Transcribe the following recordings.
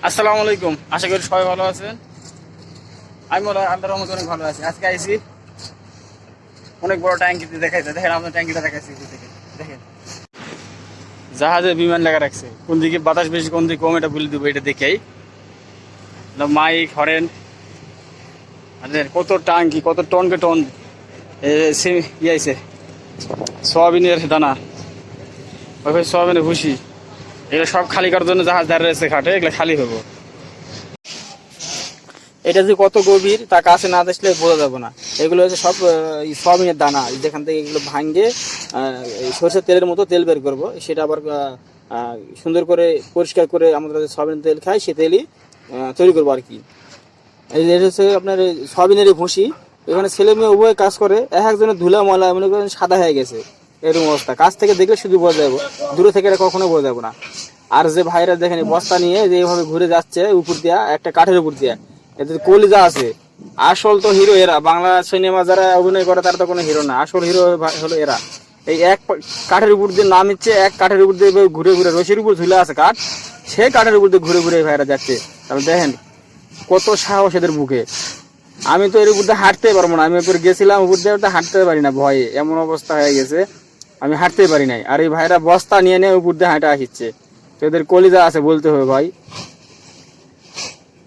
আসসালামু আলাইকুম, আশা করি সবাই ভালো আছেন। আমি মনে হয় আল্লাহর রহমতে অনেক ভালো আছি। আজকে আইসি অনেক বড় ট্যাঙ্কিতে দেখাইতে, দেখেন আপনার ট্যাঙ্কিটা দেখাইছি। দেখেন জাহাজে বিমান লেখা রাখছে, কোন দিকে বাতাস বেশি কোন দিকে কম এটা বলে দেবো। এটা দেখেই মাইক হরেন কত ট্যাঙ্কি, কত টনকে টন ইয়েছে সোয়াবিনের দানা, ওইভাবে সোয়াবিনের ভুসি, এগুলো সব খালি করার জন্য জাহাজ দাঁড়িয়ে রয়েছে ঘাটে। এগুলো খালি হবো। এটা যে কত গভীর তা কাছে না দেখলে বোঝা যাবে না। এগুলো হচ্ছে সব সয়াবিনের দানা, যেখান থেকে এগুলো ভাঙে সরষের তেলের মতো তেল বের করবো। সেটা আবার সুন্দর করে পরিষ্কার করে আমাদের সয়াবিনের তেল খাই, সে তেলই তৈরি করবো আর কি। এটা হচ্ছে আপনার সয়াবিনেরই ভুসি। এখানে ছেলে মেয়ে উভয় কাজ করে, এক একজনের ধুলা ময়লা মনে করেন সাদা হয়ে গেছে, এরকম অবস্থা। কাছ থেকে দেখলে শুধু বোঝা যাবো, দূরে থেকে এটা কখনো বোঝা যাবো না। আর যে ভাইরা দেখেন বস্তা নিয়ে যে এইভাবে ঘুরে যাচ্ছে উপর দিয়া, একটা কাঠের উপর দিয়া, এতে কলিজা আছে। আসল তো হিরো এরা, বাংলা সিনেমা যারা অভিনয় করে তারা তো কোনো হিরো না, আসল হিরো হলো এরা। এই এক কাঠের উপর দিয়ে নাম ইচ্ছে, এক কাঠের উপর দিয়ে ঘুরে ঘুরে, রশির উপর ঝুলে আছে কাঠ, সেই কাঠের উপর দিয়ে ঘুরে ঘুরে ভাইরা যাচ্ছে। তাহলে দেখেন কত সাহস এদের বুকে। আমি তো এর উপর দিয়ে হাঁটতে পারবো না। আমি উপর গেছিলাম, উপর দিয়ে হাঁটতে পারি না, ভয়ে এমন অবস্থা হয়ে গেছে, আমি হাঁটতে পারি নাই। আর এই ভাইরা বস্তা নিয়ে নিয়ে উপর দিয়ে হাঁটা আসছে, তো এদের কলিজা আছে বলতে হবে ভাই।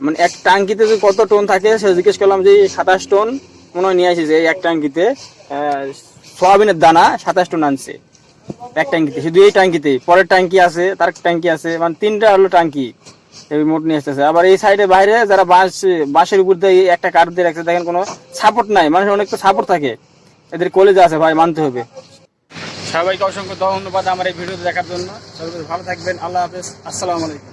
মানে এক টাঙ্কিতে যে কত টন থাকে সে জিজ্ঞেস করলাম যে 27 টন মনে হয় নিয়ে আসছে। এক টাঙ্কিতে সোয়াবিনের দানা 27 টন আনছে এক টাঙ্কিতে, শুধু এই টাঙ্কিতে। পরের টাঙ্কি আছে, তার ট্যাঙ্কি আছে, মানে 3টা হলো টাঙ্কি এই মোট নিয়ে আসতেছে। আবার এই সাইডে বাইরে যারা বাঁশের উপর দিয়ে একটা কাঠ দিয়ে রাখছে, দেখেন কোনো সাপোর্ট নাই। মানুষের অনেক তো সাপোর্ট থাকে, এদের কলেজে আছে ভাই, মানতে হবে। সবাইকে অসংখ্য ধন্যবাদ আমার এই ভিডিওতে দেখার জন্য। সবাই ভালো থাকবেন, আল্লাহ হাফেজ, আসসালামু আলাইকুম।